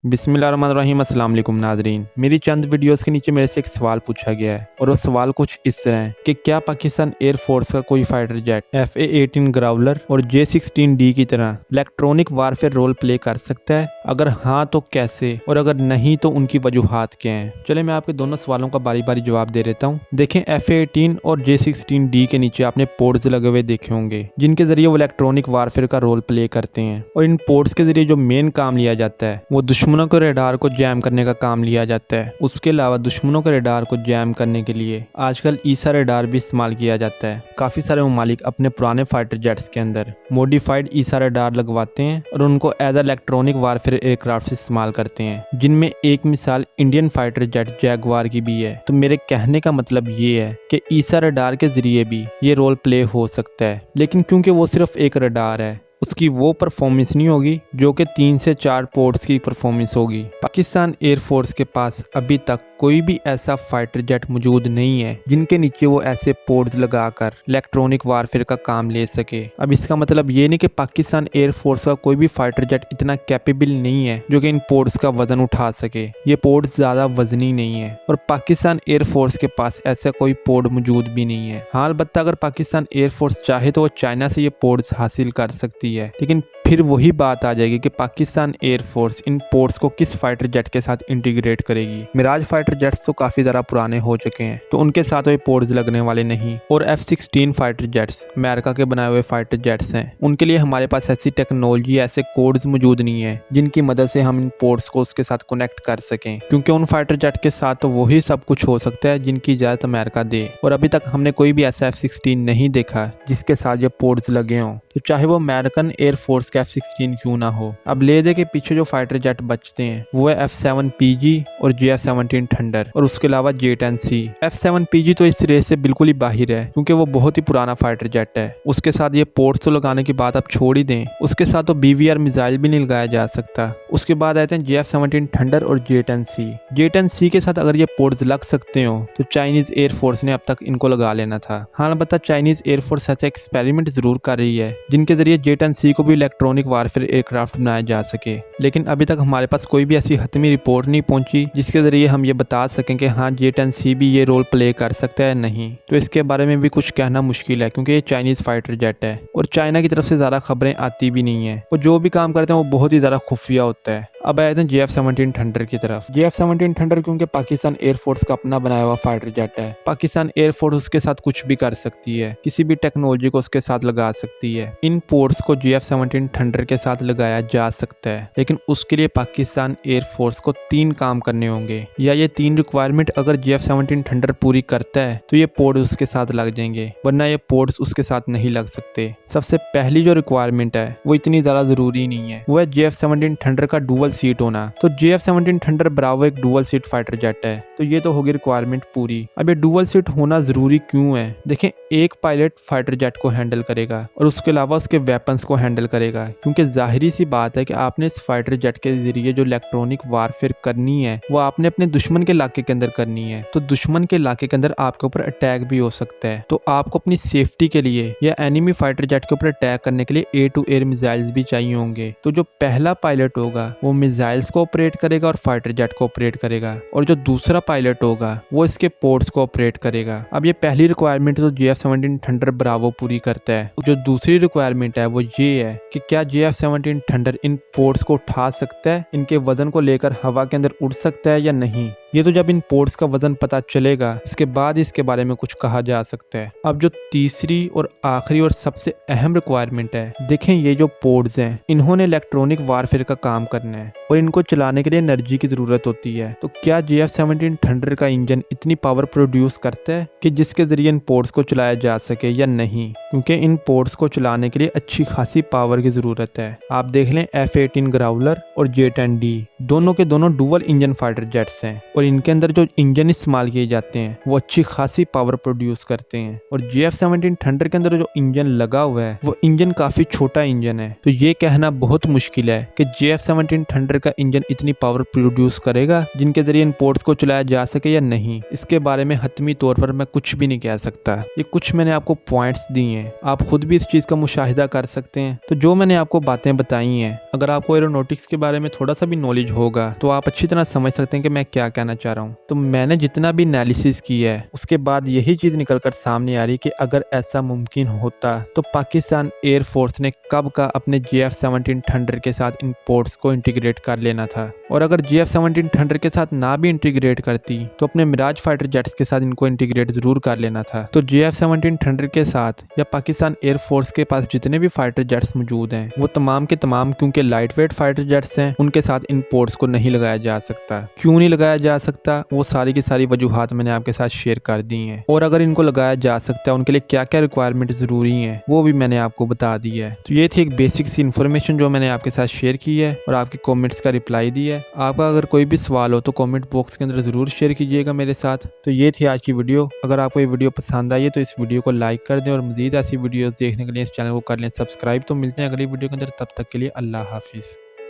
बिस्मिल्लाहिर्रहमानिर्रहीम। अस्सलाम वालेकुम नाज़रीन, मेरी चंद वीडियोस के नीचे मेरे से एक सवाल पूछा गया है और वो सवाल कुछ इस तरह है कि क्या पाकिस्तान एयरफोर्स का कोई फाइटर जेट FA-18 ग्राउलर और J-16D की तरह इलेक्ट्रॉनिक वारफेयर रोल प्ले कर सकता है? अगर हाँ तो कैसे, और अगर नहीं तो उनकी वजूहात क्या हैं? चले मैं आपके दोनों सवालों का बारी बारी जवाब दे देता हूँ। देखें, FA-18 और J-16D के नीचे आपने पोर्ट्स लगे हुए देखे होंगे जिनके जरिए वो इलेक्ट्रॉनिक वारफेयर का रोल प्ले करते हैं, और इन पोर्ट्स के जरिए जो मेन काम लिया जाता है वो दुश्मनों के रेडार को जैम करने का काम लिया जाता है। उसके अलावा दुश्मनों के रेडार को जैम करने के लिए आजकल ईसा रेडार भी इस्तेमाल किया जाता है। काफी सारे ममालिक अपने पुराने फाइटर जेट्स के अंदर मॉडिफाइड ईसा रेडार लगवाते हैं और उनको एज इलेक्ट्रॉनिक वारफेयर एयरक्राफ्ट इस्तेमाल करते हैं, जिनमें एक मिसाल इंडियन फाइटर जेट जैगवार की भी है। तो मेरे कहने का मतलब ये है कि ईसा रेडार के जरिए भी ये रोल प्ले हो सकता है, लेकिन क्योंकि वो सिर्फ एक रेडार है उसकी वो परफॉर्मेंस नहीं होगी जो कि 3 से 4 पोर्ट्स की परफॉर्मेंस होगी। पाकिस्तान एयरफोर्स के पास अभी तक कोई भी ऐसा फाइटर जेट मौजूद नहीं है जिनके नीचे वो ऐसे पोर्ट्स लगाकर इलेक्ट्रॉनिक वारफेयर का काम ले सके। अब इसका मतलब ये नहीं कि पाकिस्तान एयरफोर्स का कोई भी फाइटर जेट इतना कैपेबल नहीं है जो कि इन पोर्ट्स का वजन उठा सके। ये पोर्ट्स ज्यादा वजनी नहीं है और पाकिस्तान एयरफोर्स के पास ऐसा कोई पोर्ट मौजूद भी नहीं है। हाँ, अलबत्ता अगर पाकिस्तान एयरफोर्स चाहे तो वो चाइना से ये पोर्ट्स हासिल कर सकती है, लेकिन फिर वही बात आ जाएगी कि पाकिस्तान एयरफोर्स इन पोर्ट्स को किस फाइटर जेट के साथ इंटीग्रेट करेगी। मिराज फाइटर जेट्स तो काफी ज्यादा पुराने हो चुके हैं तो उनके साथ ये पोर्ट्स लगने वाले नहीं, और F-16 फाइटर जेट्स अमेरिका के बनाए हुए फाइटर जेट्स हैं, उनके लिए हमारे पास ऐसी टेक्नोलॉजी, ऐसे कोड्स मौजूद नहीं है जिनकी मदद से हम इन पोर्ट्स को उसके साथ कनेक्ट कर सकें, क्योंकि उन फाइटर जेट के साथ तो वही सब कुछ हो सकता है जिनकी इजाजत अमेरिका दे, और अभी तक हमने कोई भी ऐसा F-16 नहीं देखा जिसके साथ ये पोर्ट्स लगे हों, तो चाहे वो अमेरिकन एयरफोर्स का F-16 क्यों ना हो। अब ले दे के पीछे जो फाइटर जेट बचते हैं वो है F-7PG और JF-17 थंडर, और उसके अलावा J-10C। F-7PG तो इस रेस से बिल्कुल ही बाहर है क्योंकि वो बहुत ही पुराना फाइटर जेट है। उसके साथ ये पोर्ट्स तो लगाने की बात आप छोड़ ही दें, उसके साथ तो BVR मिसाइल भी नहीं लगाया जा सकता। उसके बाद आते हैं JF-17 थंडर और J-10C। J-10C के साथ अगर ये पोर्ट्स लग सकते हो तो चाइनीज एयरफोर्स ने अब तक इनको लगा लेना था। हाँ, अलबत्ता चाइनीज एयरफोर्स ऐसे एक्सपेरिमेंट जरूर कर रही है जिनके जरिए J-10C को भी इलेक्ट्रॉनिक वारफेयर एयरक्राफ्ट बनाया जा सके, लेकिन अभी तक हमारे पास कोई भी ऐसी हतमी रिपोर्ट नहीं पहुंची जिसके जरिए हम ये बता सकें कि हाँ J-10C भी ये रोल प्ले कर सकता है नहीं। तो इसके बारे में भी कुछ कहना मुश्किल है क्योंकि ये चाइनीज फाइटर जेट है और चाइना की तरफ से ज्यादा खबरें आती भी नहीं है, और जो भी काम करते हैं वो बहुत ही ज्यादा खुफिया होता है। अब आए थे JF-17 थंडर की तरफ। JF-17 थंडर क्योंकि पाकिस्तान एयरफोर्स का अपना बनाया हुआ फाइटर जेट है, पाकिस्तान एयरफोर्स उसके साथ कुछ भी कर सकती है, किसी भी टेक्नोलॉजी को उसके साथ लगा सकती है। इन पोर्ट्स को JF-17 थंडर के साथ लगाया जा सकता है, लेकिन उसके लिए पाकिस्तान एयरफोर्स को 3 काम करने होंगे, या ये 3 रिक्वायरमेंट अगर JF-17 थंडर पूरी करता है तो ये पोर्ट उसके साथ लग जाएंगे, वरना ये पोर्ट्स उसके साथ नहीं लग सकते। सबसे पहली जो रिक्वायरमेंट है वो इतनी ज्यादा जरूरी नहीं है, वो है JF-17 थंडर का डुअल सीट होना। तो JF-17 थंडर ब्रावो एक डुअल सीट फाइटर जेट है, तो ये तो होगी रिक्वायरमेंट पूरी। अब ये डुअल सीट होना जरूरी क्यों है? देखें, एक पायलट फाइटर जेट को हैंडल करेगा और उसके अलावा उसके वेपन्स को हैंडल करेगा, क्योंकि जाहिरी सी बात है कि आपने इस फाइटर जेट के जरिए जो इलेक्ट्रॉनिक वारफेयर करनी है वो आपने अपने दुश्मन के इलाके के अंदर करनी है, तो दुश्मन के इलाके के अंदर आपके ऊपर अटैक भी हो सकता है। तो आपको अपनी सेफ्टी के लिए या एनिमी फाइटर जेट के ऊपर अटैक करने के लिए एयर टू एयर मिसाइल्स भी चाहिए होंगे। तो जो पहला पायलट होगा वो मिसाइल्स को ऑपरेट करेगा और फाइटर जेट को ऑपरेट करेगा, और जो दूसरा पायलट होगा वो इसके पोर्ट्स को ऑपरेट करेगा। अब ये पहली रिक्वायरमेंट तो JF-17 थंडर ब्रावो पूरी करता है। जो दूसरी रिक्वायरमेंट है वो ये है कि क्या JF-17 थंडर इन पोर्ट्स को उठा सकता है, इनके वजन को लेकर हवा के अंदर उड़ सकता है या नहीं। ये तो जब इन पोर्ट्स का वजन पता चलेगा इसके बाद इसके बारे में कुछ कहा जा सकता है। अब जो तीसरी और आखिरी और सबसे अहम रिक्वायरमेंट है, देखें ये जो पोर्ट्स हैं इन्होंने इलेक्ट्रॉनिक वारफेयर का काम करना है और इनको चलाने के लिए एनर्जी की जरूरत होती है। तो क्या JF-17 थंडर का इंजन इतनी पावर प्रोड्यूस करता है कि जिसके जरिए इन पोर्ट्स को चलाया जा सके या नहीं, क्योंकि इन पोर्ट्स को चलाने के लिए अच्छी खासी पावर की जरूरत है। आप देख लें F-18 ग्राउलर और J-10D दोनों के दोनों डुअल इंजन फाइटर जेट्स हैं, और इनके अंदर जो इंजन इस्तेमाल किए जाते हैं वो अच्छी खासी पावर प्रोड्यूस करते हैं। और JF-17 थंडर के अंदर जो इंजन लगा हुआ है वो इंजन काफी छोटा इंजन है, तो ये कहना बहुत मुश्किल है कि JF-17 थंडर का इंजन इतनी पावर प्रोड्यूस करेगा जिनके जरिए इन पोर्ट्स को चलाया जा सके या नहीं। इसके बारे में हतमी तौर पर मैं कुछ भी नहीं कह सकता। ये कुछ मैंने आपको पॉइंट्स दिए हैं, आप खुद भी इस चीज का मुशाहिदा कर सकते हैं। तो जो मैंने आपको बातें बताई हैं, अगर आपको एरोनॉटिक्स के बारे में थोड़ा सा भी नॉलेज यूसेज होगा तो आप अच्छी तरह समझ सकते हैं कि मैं क्या कहना चाह रहा हूँ। तो मैंने जितना भी एनालिसिस किया है उसके बाद यही चीज़ निकल कर सामने आ रही है कि अगर ऐसा मुमकिन होता तो पाकिस्तान एयरफोर्स ने कब का अपने JF-17 थंडर के साथ इन पोर्ट्स को इंटीग्रेट कर लेना था, और अगर JF-17 थंडर के साथ ना भी इंटीग्रेट करती तो अपने मिराज फाइटर जेट्स के साथ इनको इंटीग्रेट जरूर कर लेना था। तो JF-17 थंडर के साथ या पाकिस्तान एयरफोर्स के पास जितने भी फाइटर जेट्स मौजूद हैं वो तमाम के तमाम क्योंकि लाइट वेट फाइटर जेट्स हैं, उनके साथ इन पोर्ट्स को नहीं लगाया जा सकता। क्यों नहीं लगाया जा सकता, वो सारी की सारी वजूहात मैंने आपके साथ शेयर कर दी हैं, और अगर इनको लगाया जा सकता है उनके लिए क्या क्या रिक्वायरमेंट जरूरी है वो भी मैंने आपको बता दी है। तो ये थी एक बेसिक सी इन्फॉर्मेशन जो मैंने आपके साथ शेयर की है और आपके कमेंट्स का रिप्लाई दिया है। आपका अगर कोई भी सवाल हो तो कमेंट बॉक्स के अंदर जरूर शेयर कीजिएगा मेरे साथ। तो ये थी आज की वीडियो। अगर आपको ये वीडियो पसंद आई है तो इस वीडियो को लाइक कर दें और मजीद ऐसी वीडियोस देखने के लिए इस चैनल को कर लें सब्सक्राइब। तो मिलते हैं अगली वीडियो के अंदर, तब तक के लिए अल्लाह हाफिज़।